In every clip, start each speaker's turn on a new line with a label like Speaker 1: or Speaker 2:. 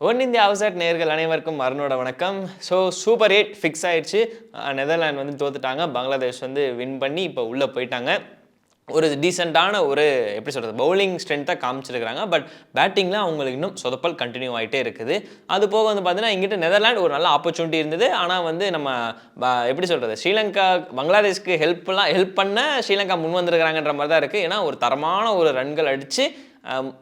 Speaker 1: One India அவுசட் நேர்கள் அனைவருக்கும் அருணோட வணக்கம். ஸோ சூப்பர் 8 ஃபிக்ஸ் ஆயிடுச்சு. நெதர்லாண்ட் வந்து தோத்துட்டாங்க. பங்களாதேஷ் வந்து வின் பண்ணி இப்போ உள்ளே போயிட்டாங்க. ஒரு டீசெண்டான ஒரு எப்படி சொல்கிறது பவுலிங் ஸ்ட்ரென்த்தை காமிச்சிருக்கிறாங்க. பட் பேட்டிங்கில் அவங்களுக்கு இன்னும் சொதப்பல் கண்டினியூ ஆகிட்டே இருக்குது. அது போக வந்து பார்த்தீங்கன்னா இங்கிட்ட நெதர்லாண்ட் ஒரு நல்ல ஆப்பர்ச்சுனிட்டி இருந்தது. ஆனால் வந்து நம்ம எப்படி சொல்கிறது ஸ்ரீலங்கா பங்களாதேஷ்க்கு ஹெல்ப் பண்ண ஸ்ரீலங்கா முன் வந்திருக்கிறாங்கன்ற மாதிரி தான் இருக்குது. ஏன்னா ஒரு தரமான ஒரு ரன்கள் அடித்து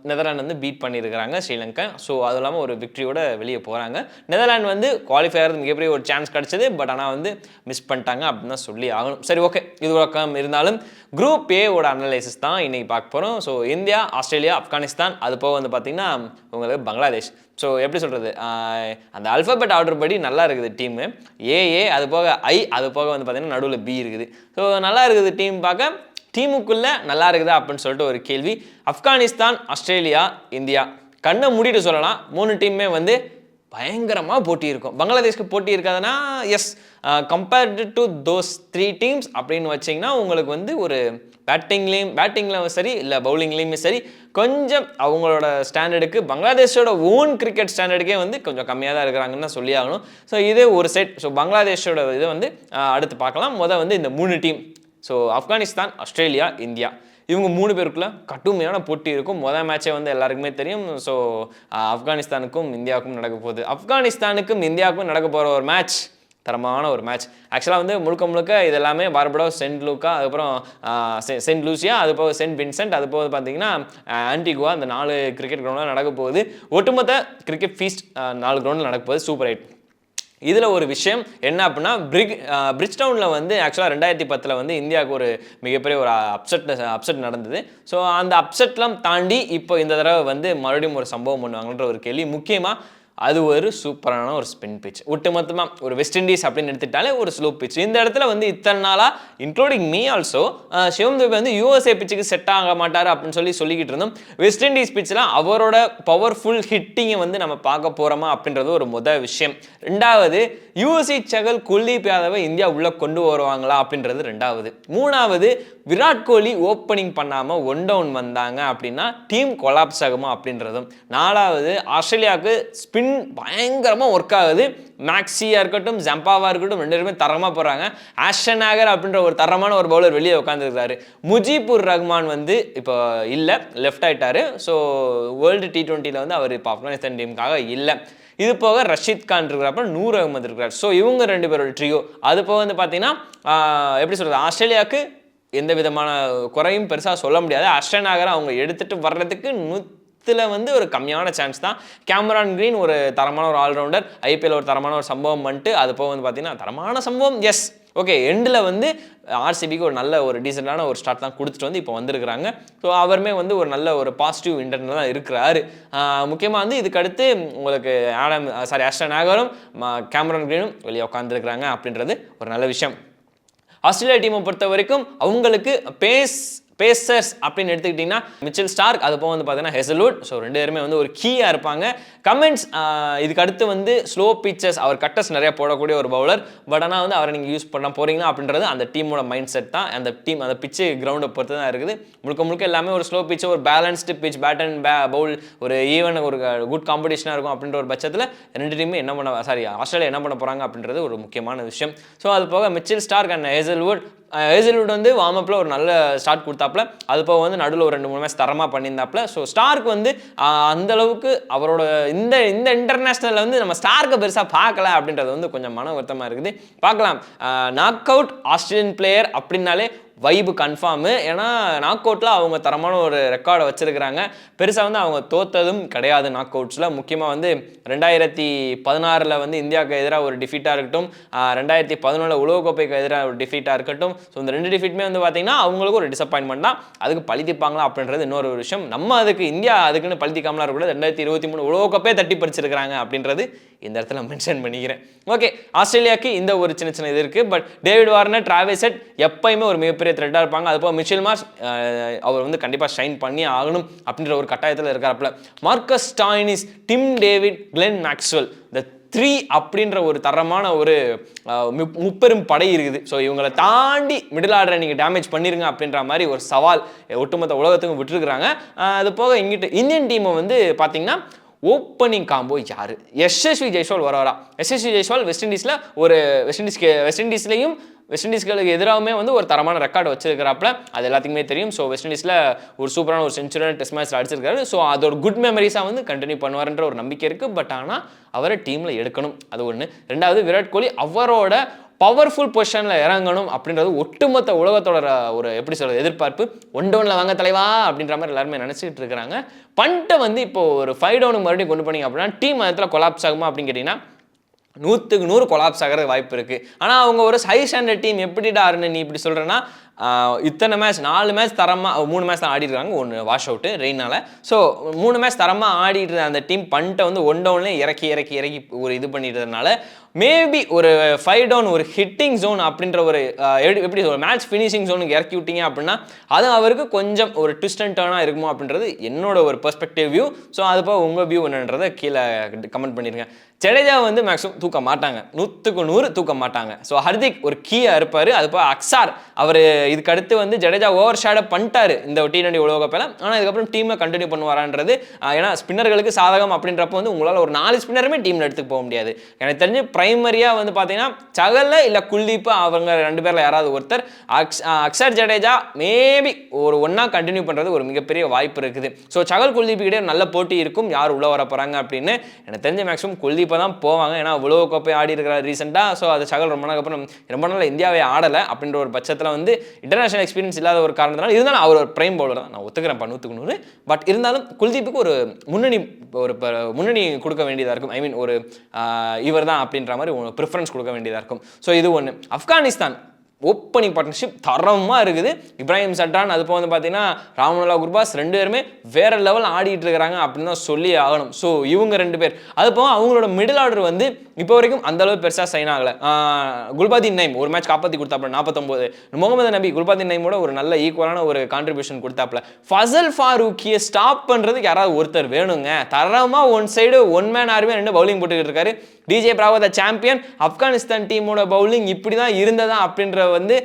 Speaker 1: நெதர்லாண்ட் வந்து பீட் பண்ணியிருக்கிறாங்க ஸ்ரீலங்கா. ஸோ அது இல்லாமல் ஒரு விக்ட்ரியோட வெளியே போகிறாங்க. நெதர்லாண்ட் வந்து குவாலிஃபை ஆகிறது மிகப்பெரிய ஒரு சான்ஸ் கிடச்சிது. பட் ஆனால் வந்து மிஸ் பண்ணிட்டாங்க அப்படின்னு தான் சொல்லி ஆகணும். சரி, ஓகே, இது வழக்கம் இருந்தாலும் குரூப் ஏவோட அனலைசிஸ் தான் இன்றைக்கி பார்க்க போகிறோம். ஸோ இந்தியா, ஆஸ்திரேலியா, ஆப்கானிஸ்தான், அது போக வந்து பார்த்திங்கன்னா உங்களுக்கு பங்களாதேஷ். ஸோ எப்படி சொல்கிறது அந்த அல்ஃபபெட் ஆர்டர் படி நல்லா இருக்குது டீமு. ஏஏ அது போக ஐ அது போக வந்து பார்த்திங்கன்னா நடுவில் பி இருக்குது. ஸோ நல்லா இருக்குது டீம் பார்க்க. டீமுக்குள்ளே நல்லா இருக்குதா அப்படின்னு சொல்லிட்டு ஒரு கேள்வி. ஆப்கானிஸ்தான், ஆஸ்திரேலியா, இந்தியா கண்ணை மூடிட்டு சொல்லலாம் 3 டீமுமே வந்து பயங்கரமாக போட்டி இருக்கும். பங்களாதேஷ்க்கு போட்டி இருக்காதுன்னா yes, compared to those 3 teams அப்படின்னு வச்சிங்கன்னா உங்களுக்கு வந்து ஒரு பேட்டிங்லேயும் சரி இல்லை பவுலிங்லேயுமே சரி கொஞ்சம் அவங்களோட ஸ்டாண்டர்டுக்கு பங்களாதேஷோட ஓன் கிரிக்கெட் ஸ்டாண்டர்டுக்கே வந்து கொஞ்சம் கம்மியாக தான் இருக்கிறாங்கன்னு தான் சொல்லி ஆகணும். ஸோ இதே ஒரு செட். ஸோ பங்களாதேஷோட இதை வந்து அடுத்து பார்க்கலாம். வந்து இந்த 3 team, so Afghanistan, Australia, India, இவங்க 3 பேருக்குள்ள கடுமையான போட்டி இருக்கும். முதல் மேட்சே வந்து எல்லாருக்குமே தெரியும். ஸோ ஆப்கானிஸ்தானுக்கும் இந்தியாவுக்கும் நடக்க போகுது. ஆப்கானிஸ்தானுக்கும் இந்தியாவுக்கும் நடக்க போகிற ஒரு மேட்ச் தரமான ஒரு மேட்ச். ஆக்சுவலாக வந்து முழுக்க இது எல்லாமே பார்படோஸ், சென்ட் லூக்கா, அதுக்கப்புறம் சென்ட் லூசியா, அது போக சென்ட் வின்சென்ட், அது போக பார்த்தீங்கன்னா ஆன்டிகுவா, இந்த 4 கிரிக்கெட் கிரவுண்டில் நடக்க போகுது. ஒட்டுமொத்த கிரிக்கெட் ஃபீஸ்ட் 4 கிரவுண்டில் நடக்க போகுது. சூப்பர் 8. இதில் ஒரு விஷயம் என்ன அப்படின்னா பிரிட்ஜ்டவுனில் வந்து ஆக்சுவலாக 2010 வந்து இந்தியாவுக்கு ஒரு மிகப்பெரிய ஒரு அப்செட் நடந்தது. ஸோ அந்த அப்செட்லாம் தாண்டி இப்போ இந்த தடவை வந்து மறுபடியும் ஒரு சம்பவம் பண்ணுவாங்கன்ற ஒரு கேள்வி. முக்கியமாக அது ஒரு சூப்பரான ஒரு ஸ்பின் பிச். ஒட்டுமொத்தமாக ஒரு வெஸ்ட் இண்டீஸ் அப்படின்னு எடுத்துட்டாலே ஒரு ஸ்லோ பிச். இந்த இடத்துல வந்து இத்தனை நாளாக இன்க்ளூடிங் மீ ஆல்சோ சிவம் துபே வந்து யூஎஸ்ஏ பிச்சுக்கு செட் ஆக மாட்டார் அப்படின்னு சொல்லிக்கிட்டு இருந்தோம். வெஸ்ட் இண்டீஸ் பிச்சில் அவரோட பவர்ஃபுல் ஹிட்டிங்கை வந்து நம்ம பார்க்க போகிறோமா அப்படின்றது ஒரு முதல் விஷயம். 2வது, யூசி சகல், குல்தீப் யாதவை இந்தியா உள்ளே கொண்டு வருவாங்களா அப்படின்றது 2வது. 3வது, விராட் கோலி ஓப்பனிங் பண்ணாமல் 1 டவுன் வந்தாங்க அப்படின்னா டீம் கொலாப்ஸ் ஆகுமா அப்படின்றதும். 4வது, ஆஸ்திரேலியாவுக்கு ஸ்பின் பயங்கரமாக ஒர்க் ஆகுது. மேக்ஸியாக இருக்கட்டும், ஜம்பாவாக இருக்கட்டும், 2 பேருமே தரமாக போகிறாங்க. ஆஷன் நாகர் அப்படின்ற ஒரு தரமான ஒரு பவுலர் வெளியே உட்காந்துருக்காரு. முஜிபுர் ரஹ்மான் வந்து இப்போ இல்லை, லெஃப்ட் ஆகிட்டாரு. ஸோ வேர்ல்டு T20 வந்து அவர் இப்போ ஆப்கானிஸ்தான் டீமுக்காக இல்லை. இது போக ரஷீத் கான் இருக்கிறப்ப நூர் அகமது இருக்கிறார். ஸோ இவங்க 2 பேரோட ட்ரியோ. அது போக வந்து பார்த்தீங்கன்னா எப்படி சொல்கிறது ஆஸ்திரேலியாவுக்கு எந்த விதமான குறையும் பெருசாக சொல்ல முடியாது. அஷ்டன் நாகரை அவங்க எடுத்துகிட்டு வர்றதுக்கு வந்து ஒரு கம்மியான சான்ஸ் தான். கேமரான் கிரீன் ஒரு தரமான ஒரு ஆல்ரவுண்டர், ஐபிஎல் ஒரு தரமான ஒரு சம்பவம் பண்ணிட்டு அது போக வந்து பார்த்தீங்கன்னா தரமான சம்பவம். எஸ், ஓகே, எண்டில் வந்து ஆர்சிபிக்கு ஒரு நல்ல ஒரு டீசெண்டான ஒரு ஸ்டார்ட் தான் கொடுத்துட்டு வந்து இப்போ வந்திருக்கிறாங்க. ஸோ அவருமே வந்து ஒரு நல்ல ஒரு பாசிட்டிவ் இன்டர்னல் தான் இருக்கிறாரு. முக்கியமாக வந்து இதுக்கு அடுத்து உங்களுக்கு அஷ்டன் நாகரும் கேமரான் கிரீனும் வெளியே உட்காந்துருக்கிறாங்க அப்படின்றது ஒரு நல்ல விஷயம். ஆஸ்திரேலியா டீமை பொறுத்த வரைக்கும் அவங்களுக்கு பேசர்ஸ் அப்படின்னு எடுத்துக்கிட்டிங்கன்னா மிச்சல் ஸ்டார்க், அது போக வந்து பார்த்தீங்கன்னா ஹெசல்வுட். ஸோ 2 பேருமே வந்து ஒரு கீயாக இருப்பாங்க. கமெண்ட்ஸ் இதுக்கு அடுத்து வந்து ஸ்லோ பிச்சஸ், அவர் கட்டர்ஸ் நிறையா போடக்கூடிய ஒரு பவுலர். பட் ஆனால் வந்து அவரை நீங்கள் யூஸ் பண்ண போகிறீங்களா அப்படின்றது அந்த டீமோட மைண்ட் செட் தான். அந்த பிச்சு கிரவுண்டை பொறுத்து தான் இருக்குது. முழுக்க எல்லாமே ஒரு ஸ்லோ பிச்சு, ஒரு balanced pitch, bat and ball, ஒரு ஈவன் ஒரு குட் காம்படிஷனாக இருக்கும் அப்படின்ற ஒரு பட்சத்தில் 2 டீமும் ஆஸ்திரேலியா என்ன பண்ண போகிறாங்க அப்படின்றது ஒரு முக்கியமான விஷயம். ஸோ அது போக மிச்சல் ஸ்டார்க் அண்ட் ஹேசல்வுட் வந்து வார்ம் அப்பில் ஒரு நல்ல ஸ்டார்ட் கொடுத்தாப்புல. அது போக வந்து நடுவில் ஒரு 2-3 மேட்ச் தரமாக பண்ணியிருந்தாப்புல. ஸோ ஸ்டார்க் வந்து அந்தளவுக்கு அவரோட இந்த இன்டர்நேஷ்னலில் வந்து நம்ம ஸ்டார்க்கை பெருசாக பார்க்கல அப்படின்றது வந்து கொஞ்சம் மன வருத்தமாக இருக்குது. பார்க்கலாம். நாக் அவுட் ஆஸ்திரேலியன் பிளேயர் அப்படின்னாலே வைபு கன்ஃபார்மு. ஏன்னா நாக் அவுட்டில் அவங்க தரமான ஒரு ரெக்கார்டை வச்சுருக்கிறாங்க. பெருசாக வந்து அவங்க தோற்றதும் கிடையாது நாக் அவுட்ஸில். முக்கியமாக வந்து 2016 வந்து இந்தியாவுக்கு எதிராக ஒரு டிஃபீட்டாக இருக்கட்டும், 2011 உலகக்கோப்பைக்கு எதிராக ஒரு டிஃபீட்டாக இருக்கட்டும். ஸோ இந்த 2 டிஃபீட்டுமே வந்து பார்த்திங்கன்னா அவங்களுக்கு ஒரு டிசப்பாயின்மெண்ட் தான். அதுக்கு பழித்திப்பாங்களா அப்படின்றது இன்னொரு ஒரு விஷயம். இந்தியா அதுக்குன்னு பழித்திக்காமலாம் இருக்கக்கூடாது. 2023 உலகக்கோப்பையே தட்டி பறிச்சிருக்கிறாங்க அப்படின்றது இந்த இடத்துல மென்ஷன் பண்ணிக்கிறேன். ஓகே, ஆஸ்திரேலியாவுக்கு இந்த ஒரு சின்ன இது இருக்குது. But David Warner, Travis head எப்பயுமே ஒரு மிகப்பெரிய த்ரெட்டாக இருப்பாங்க. அது போக மிச்சல் மார்ஷ் அவர் வந்து கண்டிப்பாக ஷைன் பண்ணி ஆகணும் அப்படின்ற ஒரு கட்டாயத்தில் இருக்காப்புல. Marcus Stoinis, Tim David, Glenn Maxwell, இந்த 3 அப்படின்ற ஒரு தரமான ஒரு முப்பெரும் படை இருக்குது. ஸோ இவங்களை தாண்டி மிடில் ஆர்டரை நீங்கள் டேமேஜ் பண்ணிருங்க அப்படின்ற மாதிரி ஒரு சவால் ஒட்டுமொத்த உலகத்துக்கும் விட்டுருக்குறாங்க. அது போக இங்கிட்டு இந்தியன் டீமை வந்து பார்த்தீங்கன்னா ஓப்பனிங் காம்போ யார்? எஸ்எஸ்வி ஜெய்ஸ்வால் வரவரா? எஸ்எஸ்வி ஜெய்ஸ்வால் வெஸ்ட் இண்டீஸ்லையும் வெஸ்ட் இண்டீஸ்களுக்கு எதிராகவே வந்து ஒரு தரமான ரெக்கார்டு வச்சிருக்கிறாப்புல, அது எல்லாத்துக்குமே தெரியும். ஸோ வெஸ்ட் இண்டீஸில் ஒரு சூப்பரான ஒரு செஞ்சுரியான டெஸ்ட் மேட்ச் அடிச்சிருக்காரு. ஸோ அதோட குட் மெமரிஸாக வந்து கண்டினியூ பண்ணுவார்ன்ற ஒரு நம்பிக்கை இருக்குது. பட் ஆனால் அவரை டீமில் எடுக்கணும், அது ஒன்று. ரெண்டாவது, விராட் கோலி அவரோட பவர்ஃபுல் பொசிஷனில் இறங்கணும் அப்படின்றது ஒட்டுமொத்த உலகத்தோட ஒரு எப்படி சொல்கிறது எதிர்பார்ப்பு. 1-1 வாங்க தலைவா அப்படின்ற மாதிரி எல்லாருமே நினச்சிக்கிட்டு இருக்கிறாங்க. பண்ட்டை வந்து இப்போ ஒரு 5 டவுனுக்கு மறுபடியும் கொண்டு போனீங்க அப்படின்னா டீம் அதில் கொலாப்ஸ் ஆகுமா அப்படின்னு கேட்டிங்கன்னா 100க்கு 100 கொலாப்ஸ் ஆகிறது வாய்ப்பு இருக்குது. ஆனால் அவங்க ஒரு ஹை ஸ்டாண்டர்ட் டீம். எப்படிடா ஆறுன்னு நீ இப்படி சொல்கிறேன்னா, இத்தனை மேட்ச் 4 மேட்ச் தரமாக 3 மேட்ச் தான் ஆடிருக்காங்க, 1 வாஷ் அவுட்டு ரெயினால். ஸோ 3 மேட்ச் தரமாக ஆடிட்டு அந்த டீம் பண்ணிட்ட வந்து 1 டவுன்லேயே இறக்கி ஒரு இது பண்ணிட்டதுனால மேபி ஒரு 5 டவுன் ஒரு ஹிட்டிங் ஜோன் அப்படின்ற ஒரு எப்படி ஒரு மேட்ச் ஃபினிஷிங் ஜோனுக்கு இறக்கி விட்டீங்க அப்படின்னா அது அவருக்கு கொஞ்சம் ஒரு ட்விஸ்ட் அண்ட் டர்னாக இருக்குமோ அப்படின்றது என்னோட ஒரு பெர்ஸ்பெக்டிவ் வியூ. ஸோ அது போக உங்கள் வியூ என்னன்றதை கீழே கமெண்ட் பண்ணிடுங்க. ஜடேஜா வந்து மேக்ஸிமம் தூக்க மாட்டாங்க, 100க்கு 100 தூக்க மாட்டாங்க. ஸோ ஹர்திக் ஒரு கீயாக இருப்பார். அது போக அக்ஸார் அவர் இதுக்கு அடுத்து வந்து ஜடேஜா ஓவர் ஷேடோ பண்ணிட்டாரு இந்த T20 உலகக்கோப்பையில். ஆனால் இதுக்கப்புறம் டீமில் கண்டினியூ பண்ணுவாரான்றது, ஏன்னா ஸ்பின்னர்களுக்கு சாதகம் அப்படின்றப்போ வந்து உங்களால் ஒரு 4 ஸ்பின்னருமே டீமில் எடுத்துக்க போக முடியாது. எனக்கு தெரிஞ்சு பிரைமரியாக வந்து பார்த்தீங்கன்னா சகல்ல இல்லை குல்தீப், அவங்க 2 பேரில் யாராவது ஒருத்தர். அக்ஸர் ஜடேஜா மேபி ஒரு ஒன்றா கண்டினியூ பண்ணுறது ஒரு மிகப்பெரிய வாய்ப்பு இருக்குது. ஸோ சகல் குல்தீப் கிட்டே நல்ல போட்டி இருக்கும், யார் உள்ள வர போகிறாங்க அப்படின்னு. எனக்கு தெரிஞ்ச மேக்ஸிமம் குல்தீப்பை தான் போவாங்க, ஏன்னா உலகக்கோப்பை ஆடி இருக்கிறார் ரீசெண்டாக. ஸோ அது சகல் ரொம்ப நாள் இந்தியாவே ஆடலை அப்படின்ற ஒரு பட்சத்தில் வந்து இன்டர்நேஷனல் எக்ஸ்பீரியன்ஸ் இல்லாத ஒரு காரணத்தினால, இருந்தாலும் அவர் ஒரு பிரைம் பவுலர் தான், நான் ஒத்துக்கிறேன் 100க்கு 100. பட் இருந்தாலும் குல்தீப்புக்கு ஒரு முன்னணி கொடுக்க வேண்டியதாக இருக்கும். ஐ மீன் ஒரு இவர் தான் அப்படின்ற மாதிரி ப்ரிஃபரன்ஸ் கொடுக்க வேண்டியதாக இருக்கும். ஸோ இது ஒன்று. ஆப்கானிஸ்தான் ஓப்பனிங் பார்ட்னர்ஷிப் தரமாக இருக்குது. இப்ராஹிம் சட்டான், அது போக வந்து பார்த்தீங்கன்னா ராமனுல்லா குர்பாஸ் 2 பேருமே வேறு லெவல் ஆடிட்டு இருக்கிறாங்க அப்படின்னு தான் சொல்லி ஆகணும். ஸோ இவங்க 2 பேர், அது போக அவங்களோட மிடில் ஆர்டர் வந்து இப்போ வரைக்கும் அந்தளவு பெருசாக சைன் ஆகலை. குல்பாதீன் நைம் ஒரு மேட்ச் காப்பாற்றி கொடுத்தாப்புல 49. முகமது நபி குல்பாதீன் நைமோட ஒரு நல்ல ஈக்குவலான ஒரு கான்ட்ரிபியூஷன் கொடுத்தாப்புல. ஃபசல் ஃபாரூக்கியை ஸ்டாப் பண்ணுறதுக்கு யாராவது ஒருத்தர் வேணுங்க. தரமாக ஒன் சைடு 1 மேன் ஆர்மே 2 பவுலிங் போட்டுக்கிட்டு இருக்காரு. டிஜே பிராவோ த சாம்பியன். ஆப்கானிஸ்தான் டீமோட பவுலிங் இப்படி தான் இருந்ததா அப்படின்ற வந்து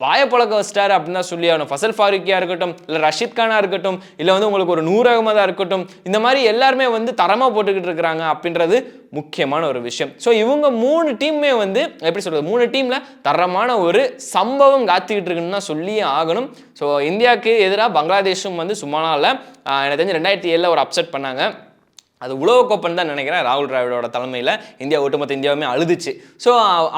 Speaker 1: வாயப்பழக்க வச்சிட்டாரு அப்படின்னு தான் சொல்லி ஆகணும். ஃபசல் ஃபாரூக்கியா இருக்கட்டும், இல்லை ரஷீத் கானா இருக்கட்டும், இல்லை வந்து உங்களுக்கு ஒரு நூர் அகமதா இருக்கட்டும், இந்த மாதிரி எல்லாருமே வந்து தரமாக போட்டுக்கிட்டு இருக்கிறாங்க அப்படின்றது முக்கியமான ஒரு விஷயம். ஸோ இவங்க 3 டீமே வந்து எப்படி சொல்கிறது, 3 டீமில் தரமான ஒரு சம்பவம் காத்துக்கிட்டு இருக்குன்னு தான் சொல்லி ஆகணும். ஸோ இந்தியாவுக்கு எதிராக பங்களாதேஷும் வந்து சும்மானா இல்லை, எனக்கு தெரிஞ்சு 2007 ஒரு அப்செட் பண்ணாங்க. அது உலகக்கோப்பைன்னு தான் நினைக்கிறேன். ராகுல் டிராவிடோட தலைமையில் ஒட்டுமொத்த இந்தியாவுமே அழுதுச்சு. ஸோ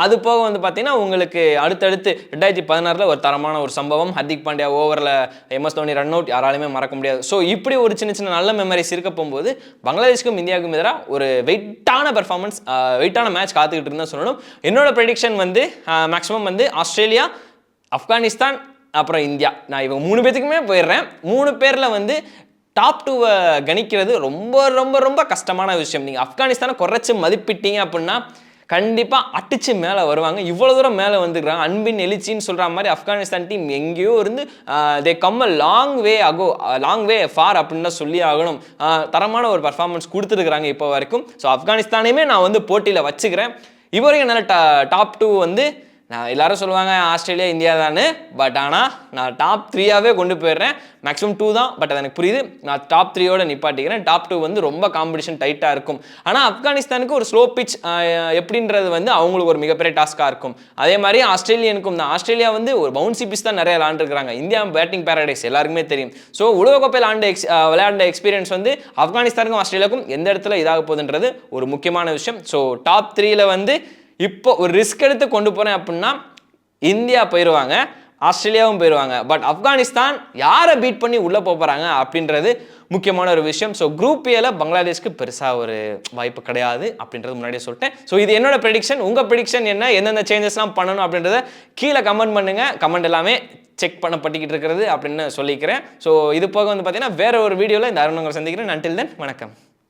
Speaker 1: அது போக வந்து பார்த்தீங்கன்னா உங்களுக்கு அடுத்தடுத்து 2016 ஒரு தரமான ஒரு சம்பவம், ஹர்திக் பாண்டியா ஓவரில் MS தோனி ரன் அவுட், யாராலுமே மறக்க முடியாது. ஸோ இப்படி ஒரு சின்ன நல்ல மெமரிஸ் இருக்க போகும்போது பங்களாதேஷ்க்கும் இந்தியாவுக்கும் எதிராக ஒரு வெயிட்டான பெர்ஃபார்மன்ஸ், வெயிட்டான மேட்ச் காத்துக்கிட்டு இருந்தால் சொல்லணும். என்னோட ப்ரெடிக்ஷன் வந்து மேக்ஸிமம் வந்து ஆஸ்திரேலியா, ஆப்கானிஸ்தான், அப்புறம் இந்தியா. நான் இவங்க 3 பேத்துக்குமே போயிடுறேன். 3 பேரில் வந்து டாப் 2 கணிக்கிறது ரொம்ப ரொம்ப ரொம்ப கஷ்டமான விஷயம். நீங்கள் ஆப்கானிஸ்தானை குறைச்சி மதிப்பிட்டீங்க அப்படின்னா கண்டிப்பாக அடிச்சு மேலே வருவாங்க. இவ்வளோ தூரம் மேலே வந்துக்கிறாங்க. அன்பின் எழுச்சின்னு சொல்கிற மாதிரி ஆப்கானிஸ்தான் டீம் எங்கேயோ இருந்து they come a long way for அப்படின்னு தான் சொல்லி ஆகணும். தரமான ஒரு பர்ஃபார்மன்ஸ் கொடுத்துருக்குறாங்க இப்போ வரைக்கும். ஸோ ஆப்கானிஸ்தானையுமே நான் வந்து போட்டியில் வச்சுக்கிறேன். இப்போ வரைக்கும் நல்ல டாப் 2 வந்து நான் எல்லாரும் சொல்லுவாங்க ஆஸ்திரேலியா இந்தியா தானே, பட் ஆனால் நான் டாப் 3ஆகவே கொண்டு போயிடுறேன். மேக்ஸிமம் 2 தான், பட் அது எனக்கு புரியுது. நான் டாப் 3யோட நிப்பாட்டிக்கிறேன். டாப் 2 வந்து ரொம்ப காம்படிஷன் டைட்டாக இருக்கும். ஆனால் ஆப்கானிஸ்தானுக்கு ஒரு ஸ்லோ பிச் எப்படின்றது வந்து அவங்களுக்கு ஒரு மிகப்பெரிய டாஸ்காக இருக்கும். அதே மாதிரி ஆஸ்திரேலியனுக்கும் தான். ஆஸ்திரேலியா வந்து ஒரு பவுன்சி பிச் தான் நிறைய விளாண்டுருக்காங்க. இந்தியா பேட்டிங் பேரடைஸ் எல்லாருக்குமே தெரியும். ஸோ உலகக்கோப்பையில் விளையாண்ட எக்ஸ்பீரியன்ஸ் வந்து ஆப்கானிஸ்தானுக்கும் ஆஸ்திரேலியாவுக்கும் எந்த இடத்துல இதாக போகுதுன்றது ஒரு முக்கியமான விஷயம். ஸோ டாப் 3ல வந்து இப்போ ஒரு ரிஸ்க் எடுத்து கொண்டு போகிறேன் அப்படின்னா இந்தியா போயிடுவாங்க, ஆஸ்திரேலியாவும் போயிடுவாங்க. பட் ஆப்கானிஸ்தான் யாரை பீட் பண்ணி உள்ளே போகிறாங்க அப்படின்றது முக்கியமான ஒரு விஷயம். ஸோ குரூப் ஏல பங்களாதேஷ்க்கு பெருசாக ஒரு வாய்ப்பு கிடையாது அப்படின்றது முன்னாடியே சொல்லிட்டேன். ஸோ இது என்னோட ப்ரெடிக்ஷன். உங்கள் ப்ரெடிக்ஷன் என்ன, எந்தெந்த சேஞ்சஸ்லாம் பண்ணணும் அப்படின்றத கீழே கமெண்ட் பண்ணுங்கள். கமெண்ட் எல்லாமே செக் பண்ணப்பட்டுக்கிட்டு இருக்கிறது அப்படின்னு சொல்லிக்கிறேன். ஸோ இது போக வந்து பார்த்தீங்கன்னா வேற ஒரு வீடியோவில் இந்த அருணங்களை சந்திக்கிறேன். அன்டில் தென் வணக்கம்.